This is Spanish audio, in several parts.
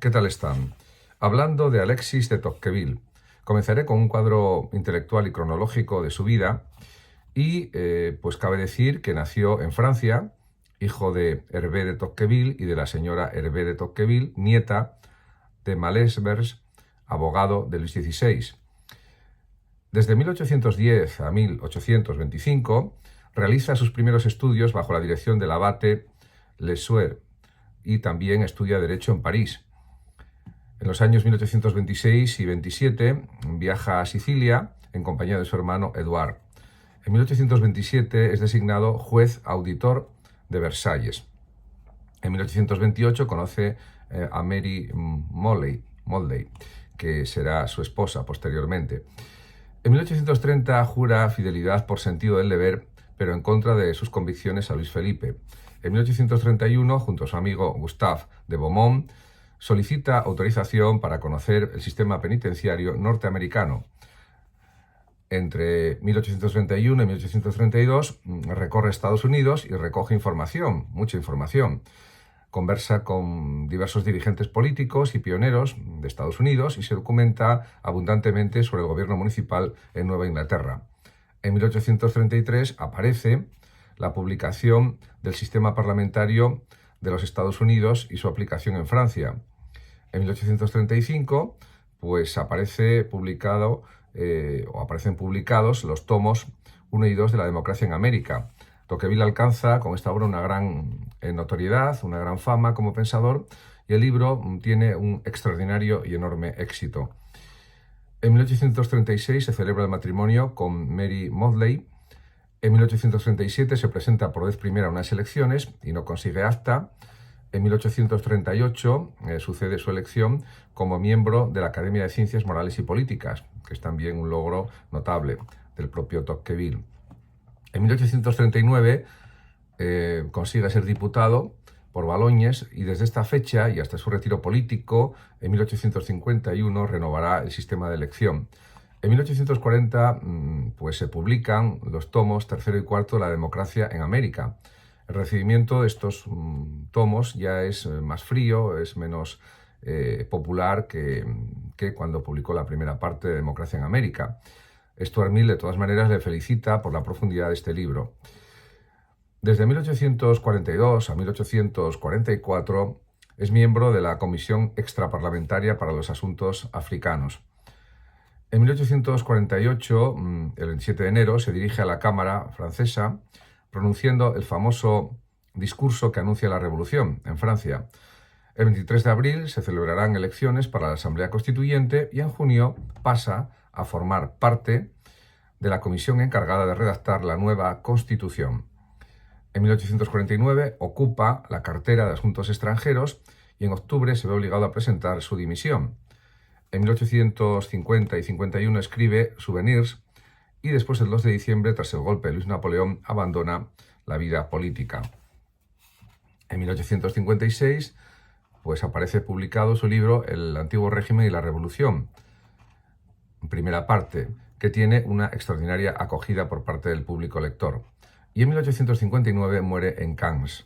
¿qué tal están? Hablando de Alexis de Tocqueville, comenzaré con un cuadro intelectual y cronológico de su vida y pues cabe decir que nació en Francia, hijo de Hervé de Tocqueville y de la señora Hervé de Tocqueville, nieta de Malesherbes, abogado de Luis XVI. Desde 1810 a 1825 realiza sus primeros estudios bajo la dirección del abate Lesueur y también estudia Derecho en París. En los años 1826 y 27 viaja a Sicilia en compañía de su hermano Eduard. En 1827 es designado juez auditor de Versalles. En 1828 conoce a Mary Molley, que será su esposa posteriormente. En 1830 jura fidelidad por sentido del deber, pero en contra de sus convicciones a Luis Felipe. En 1831, junto a su amigo Gustave de Beaumont, solicita autorización para conocer el sistema penitenciario norteamericano. Entre 1831 y 1832 recorre Estados Unidos y recoge información, mucha información. Conversa con diversos dirigentes políticos y pioneros de Estados Unidos y se documenta abundantemente sobre el gobierno municipal en Nueva Inglaterra. En 1833 aparece la publicación del sistema parlamentario de los Estados Unidos y su aplicación en Francia. En 1835 pues aparecen publicados los tomos 1 y 2 de la democracia en América. Tocqueville alcanza con esta obra una gran notoriedad, una gran fama como pensador, y el libro tiene un extraordinario y enorme éxito. En 1836 se celebra el matrimonio con Mary Molley. En 1837 se presenta por vez primera a unas elecciones y no consigue acta. En 1838 sucede su elección como miembro de la Academia de Ciencias Morales y Políticas, que es también un logro notable del propio Tocqueville. En 1839 consigue ser diputado por Baloñes y desde esta fecha y hasta su retiro político, en 1851 renovará el sistema de elección. En 1840 pues se publican los tomos tercero y cuarto de la democracia en América. El recibimiento de estos tomos ya es más frío, es menos popular que cuando publicó la primera parte de Democracia en América. Stuart Mill, de todas maneras, le felicita por la profundidad de este libro. Desde 1842 a 1844 es miembro de la Comisión Extraparlamentaria para los Asuntos Africanos. En 1848, el 27 de enero, se dirige a la Cámara francesa pronunciando el famoso discurso que anuncia la Revolución en Francia. El 23 de abril se celebrarán elecciones para la Asamblea Constituyente y en junio pasa a formar parte de la comisión encargada de redactar la nueva Constitución. En 1849 ocupa la cartera de Asuntos Extranjeros y en octubre se ve obligado a presentar su dimisión. En 1850 y 51 escribe Souvenirs y después, el 2 de diciembre, tras el golpe de Luis Napoleón, abandona la vida política. En 1856 pues aparece publicado su libro El antiguo régimen y la revolución, primera parte, que tiene una extraordinaria acogida por parte del público lector. Y en 1859 muere en Cannes.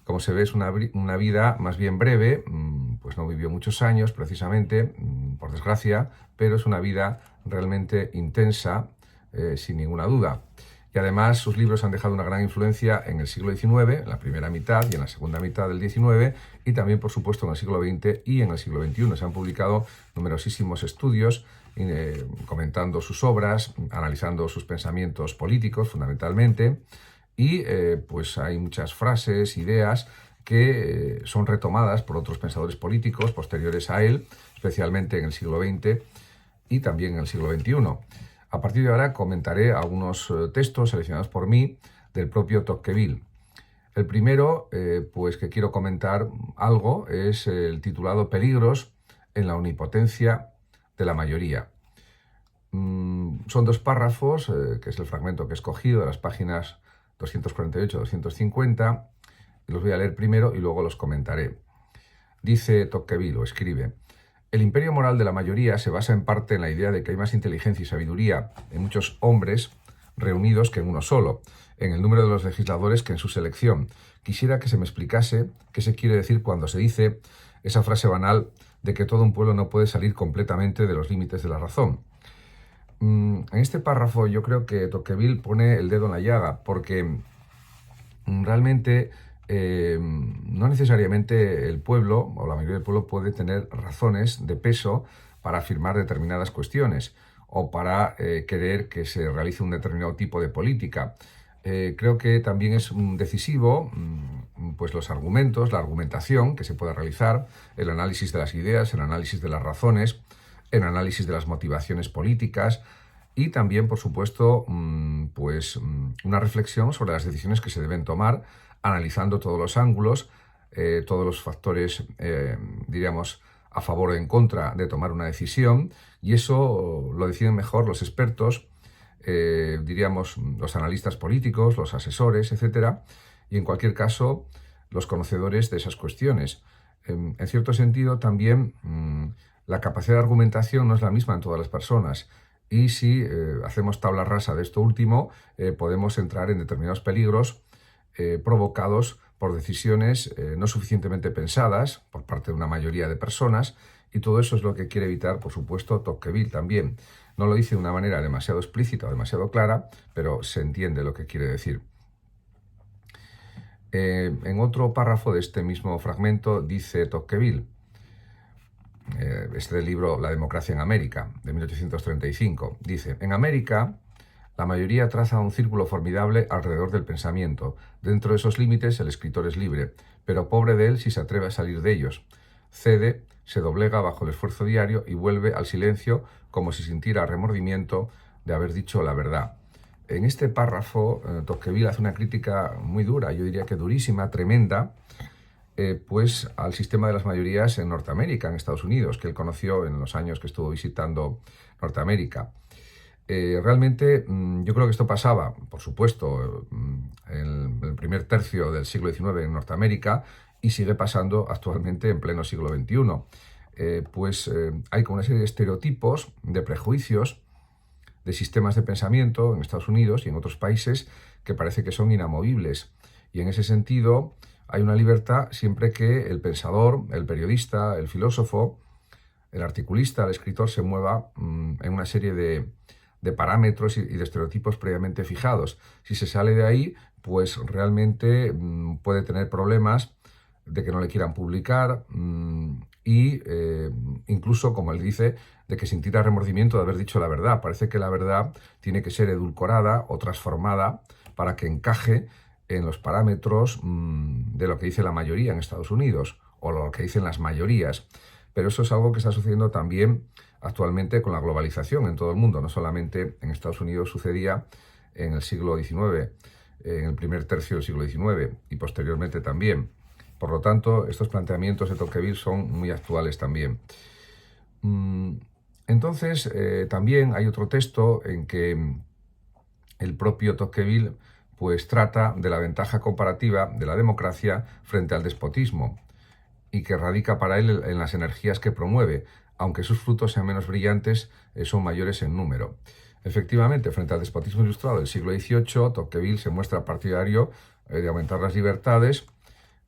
Como se ve, es una vida más bien breve, pues no vivió muchos años precisamente, por desgracia, pero es una vida realmente intensa, sin ninguna duda. Y además sus libros han dejado una gran influencia en el siglo XIX, en la primera mitad y en la segunda mitad del XIX, y también, por supuesto, en el siglo XX y en el siglo XXI. Se han publicado numerosísimos estudios comentando sus obras, analizando sus pensamientos políticos, fundamentalmente, y pues hay muchas frases, ideas que son retomadas por otros pensadores políticos posteriores a él, especialmente en el siglo XX y también en el siglo XXI. A partir de ahora comentaré algunos textos seleccionados por mí del propio Tocqueville. El primero, pues que quiero comentar algo, es el titulado Peligros en la omnipotencia de la mayoría. Son dos párrafos, que es el fragmento que he escogido de las páginas 248-250. Los voy a leer primero y luego los comentaré. Dice Tocqueville, o escribe: el imperio moral de la mayoría se basa en parte en la idea de que hay más inteligencia y sabiduría en muchos hombres reunidos que en uno solo. en el número de los legisladores que en su selección. Quisiera que se me explicase qué se quiere decir cuando se dice esa frase banal de que todo un pueblo no puede salir completamente de los límites de la razón. En este párrafo yo creo que Tocqueville pone el dedo en la llaga, porque realmente no necesariamente el pueblo o la mayoría del pueblo puede tener razones de peso para afirmar determinadas cuestiones o para querer que se realice un determinado tipo de política. Creo que también es decisivo pues los argumentos, la argumentación que se pueda realizar, el análisis de las ideas, el análisis de las razones, el análisis de las motivaciones políticas y también, por supuesto, una reflexión sobre las decisiones que se deben tomar, analizando todos los ángulos, todos los factores, diríamos, a favor o en contra de tomar una decisión, y eso lo deciden mejor los expertos, diríamos, los analistas políticos, los asesores, etcétera, y en cualquier caso, los conocedores de esas cuestiones. En cierto sentido, también la capacidad de argumentación no es la misma en todas las personas. Y si hacemos tabla rasa de esto último, podemos entrar en determinados peligros provocados por decisiones no suficientemente pensadas por parte de una mayoría de personas, y todo eso es lo que quiere evitar, por supuesto, Tocqueville también. No lo dice de una manera demasiado explícita o demasiado clara, pero se entiende lo que quiere decir. En otro párrafo de este mismo fragmento dice Tocqueville, este libro La democracia en América, de 1835, dice: en América la mayoría traza un círculo formidable alrededor del pensamiento. Dentro de esos límites el escritor es libre, pero pobre de él si se atreve a salir de ellos. Cede, se doblega bajo el esfuerzo diario y vuelve al silencio como si sintiera remordimiento de haber dicho la verdad. En este párrafo, Tocqueville hace una crítica muy dura, yo diría que durísima, tremenda, pues al sistema de las mayorías en Norteamérica, en Estados Unidos, que él conoció en los años que estuvo visitando Norteamérica. Realmente yo creo que esto pasaba, por supuesto, en el primer tercio del siglo XIX en Norteamérica y sigue pasando actualmente en pleno siglo XXI. Hay como una serie de estereotipos, de prejuicios, de sistemas de pensamiento en Estados Unidos y en otros países que parece que son inamovibles. Y en ese sentido hay una libertad siempre que el pensador, el periodista, el filósofo, el articulista, el escritor se mueva en una serie de parámetros y de estereotipos previamente fijados. Si se sale de ahí, pues realmente puede tener problemas de que no le quieran publicar y incluso, como él dice, de que sintiera remordimiento de haber dicho la verdad. Parece que la verdad tiene que ser edulcorada o transformada para que encaje en los parámetros de lo que dice la mayoría en Estados Unidos o lo que dicen las mayorías. Pero eso es algo que está sucediendo también actualmente con la globalización en todo el mundo. No solamente en Estados Unidos sucedía en el siglo XIX, en el primer tercio del siglo XIX y posteriormente también. Por lo tanto, estos planteamientos de Tocqueville son muy actuales también. Entonces, también hay otro texto en que el propio Tocqueville pues trata de la ventaja comparativa de la democracia frente al despotismo y que radica para él en las energías que promueve, aunque sus frutos sean menos brillantes, son mayores en número. Efectivamente, frente al despotismo ilustrado del siglo XVIII, Tocqueville se muestra partidario de aumentar las libertades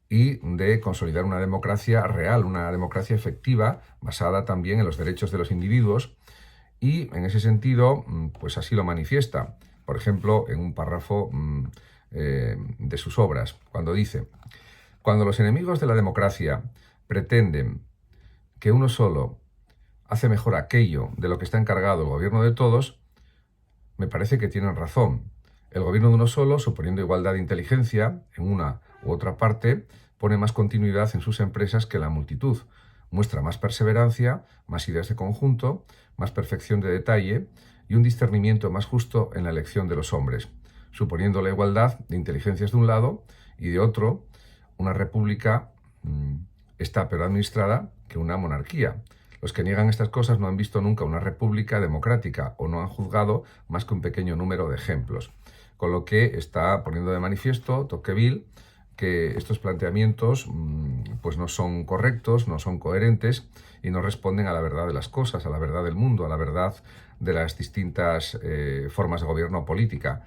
y de consolidar una democracia real, una democracia efectiva, basada también en los derechos de los individuos, y en ese sentido, pues así lo manifiesta. Por ejemplo, en un párrafo de sus obras, cuando dice: cuando los enemigos de la democracia pretenden que uno solo hace mejor aquello de lo que está encargado el gobierno de todos, me parece que tienen razón. El gobierno de uno solo, suponiendo igualdad de inteligencia en una u otra parte, pone más continuidad en sus empresas que la multitud, muestra más perseverancia, más ideas de conjunto, más perfección de detalle y un discernimiento más justo en la elección de los hombres, suponiendo la igualdad de inteligencias de un lado y de otro. Una república está peor administrada que una monarquía. Los que niegan estas cosas no han visto nunca una república democrática o no han juzgado más que un pequeño número de ejemplos. Con lo que está poniendo de manifiesto Tocqueville que estos planteamientos pues no son correctos, no son coherentes y no responden a la verdad de las cosas, a la verdad del mundo, a la verdad de las distintas formas de gobierno política.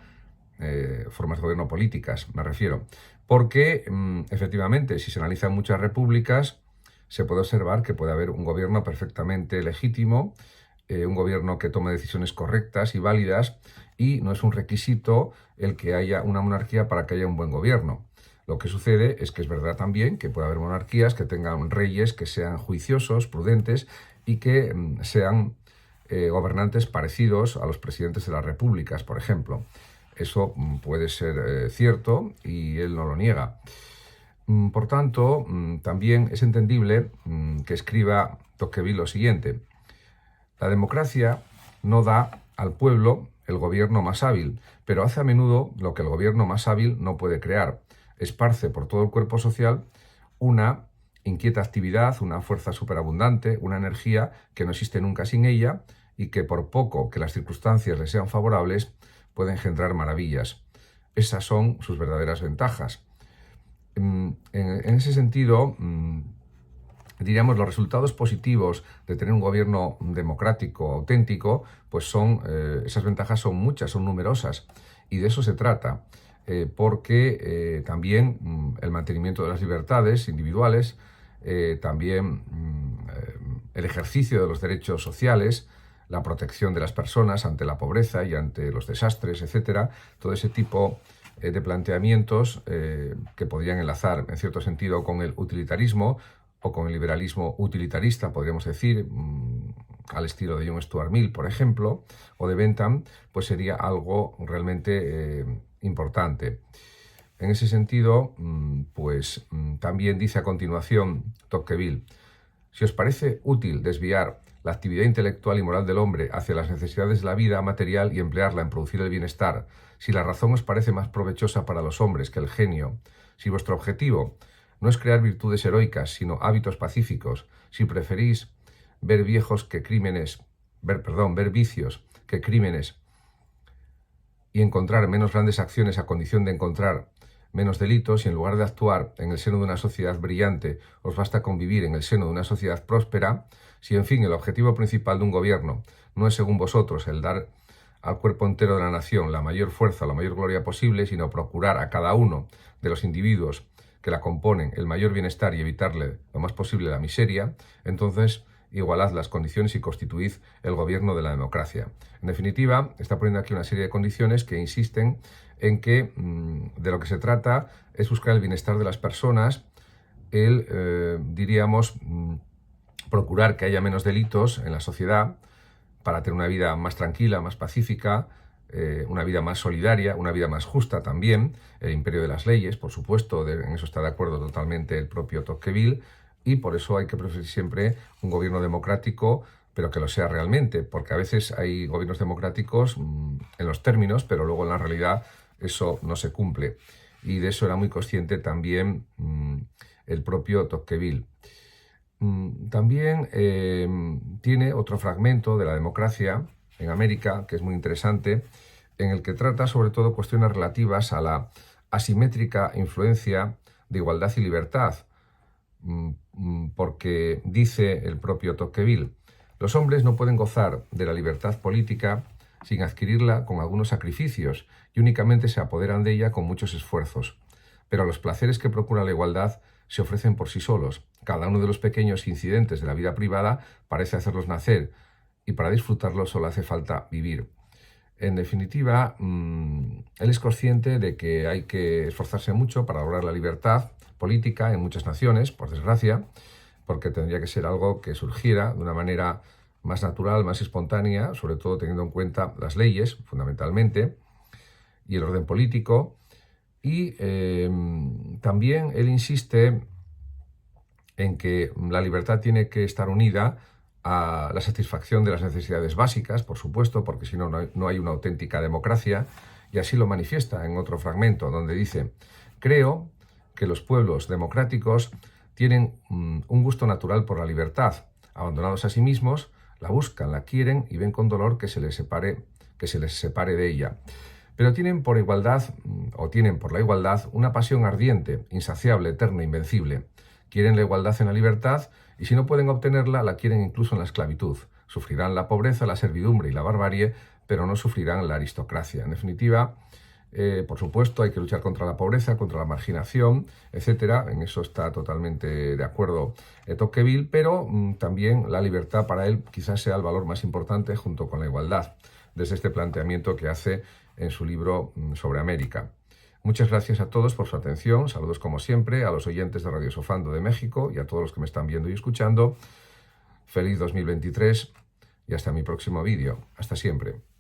formas de gobierno políticas, me refiero. Porque, efectivamente, si se analizan muchas repúblicas, se puede observar que puede haber un gobierno perfectamente legítimo, un gobierno que tome decisiones correctas y válidas, y no es un requisito el que haya una monarquía para que haya un buen gobierno. Lo que sucede es que es verdad también que puede haber monarquías que tengan reyes que sean juiciosos, prudentes y que sean gobernantes parecidos a los presidentes de las repúblicas, por ejemplo. Eso puede ser cierto y él no lo niega. Por tanto, también es entendible que escriba Tocqueville lo siguiente: la democracia no da al pueblo el gobierno más hábil, pero hace a menudo lo que el gobierno más hábil no puede crear. Esparce por todo el cuerpo social una inquieta actividad, una fuerza superabundante, una energía que no existe nunca sin ella y que, por poco que las circunstancias le sean favorables, puede engendrar maravillas. Esas son sus verdaderas ventajas. En ese sentido, diríamos, los resultados positivos de tener un gobierno democrático, auténtico, pues esas ventajas son muchas, son numerosas, y de eso se trata, porque también el mantenimiento de las libertades individuales, también el ejercicio de los derechos sociales, la protección de las personas ante la pobreza y ante los desastres, etcétera, todo ese tipo de planteamientos que podrían enlazar, en cierto sentido, con el utilitarismo o con el liberalismo utilitarista, podríamos decir, al estilo de John Stuart Mill, por ejemplo, o de Bentham, pues sería algo realmente importante. En ese sentido, también dice a continuación Tocqueville: si os parece útil desviar la actividad intelectual y moral del hombre hacia las necesidades de la vida material y emplearla en producir el bienestar, si la razón os parece más provechosa para los hombres que el genio, si vuestro objetivo no es crear virtudes heroicas, sino hábitos pacíficos, si preferís ver vicios que crímenes y encontrar menos grandes acciones a condición de encontrar menos delitos, y en lugar de actuar en el seno de una sociedad brillante os basta convivir en el seno de una sociedad próspera, si en fin el objetivo principal de un gobierno no es, según vosotros, el dar al cuerpo entero de la nación la mayor fuerza, la mayor gloria posible, sino procurar a cada uno de los individuos que la componen el mayor bienestar y evitarle lo más posible la miseria, entonces igualad las condiciones y constituid el gobierno de la democracia. En definitiva, está poniendo aquí una serie de condiciones que insisten en que de lo que se trata es buscar el bienestar de las personas, procurar que haya menos delitos en la sociedad para tener una vida más tranquila, más pacífica, una vida más solidaria, una vida más justa también, el imperio de las leyes, por supuesto, en eso está de acuerdo totalmente el propio Tocqueville, y por eso hay que preferir siempre un gobierno democrático, pero que lo sea realmente, porque a veces hay gobiernos democráticos en los términos, pero luego en la realidad eso no se cumple, y de eso era muy consciente también el propio Tocqueville. También tiene otro fragmento de la democracia en América, que es muy interesante, en el que trata sobre todo cuestiones relativas a la asimétrica influencia de igualdad y libertad, porque dice el propio Tocqueville: los hombres no pueden gozar de la libertad política sin adquirirla con algunos sacrificios, y únicamente se apoderan de ella con muchos esfuerzos. Pero los placeres que procura la igualdad se ofrecen por sí solos. Cada uno de los pequeños incidentes de la vida privada parece hacerlos nacer, y para disfrutarlos solo hace falta vivir. En definitiva, él es consciente de que hay que esforzarse mucho para lograr la libertad política en muchas naciones, por desgracia, porque tendría que ser algo que surgiera de una manera más natural, más espontánea, sobre todo teniendo en cuenta las leyes, fundamentalmente, y el orden político. Y también él insiste en que la libertad tiene que estar unida a la satisfacción de las necesidades básicas, por supuesto, porque si no, no hay una auténtica democracia, y así lo manifiesta en otro fragmento, donde dice: creo que los pueblos democráticos tienen un gusto natural por la libertad. Abandonados a sí mismos, la buscan, la quieren y ven con dolor que se les separe de ella. Pero tienen por la igualdad una pasión ardiente, insaciable, eterna, invencible. Quieren la igualdad en la libertad, y si no pueden obtenerla, la quieren incluso en la esclavitud. Sufrirán la pobreza, la servidumbre y la barbarie, pero no sufrirán la aristocracia. En definitiva, Por supuesto, hay que luchar contra la pobreza, contra la marginación, etcétera. En eso está totalmente de acuerdo Tocqueville, pero también la libertad para él quizás sea el valor más importante junto con la igualdad, desde este planteamiento que hace en su libro sobre América. Muchas gracias a todos por su atención. Saludos como siempre a los oyentes de Radio Sofando de México y a todos los que me están viendo y escuchando. Feliz 2023 y hasta mi próximo vídeo. Hasta siempre.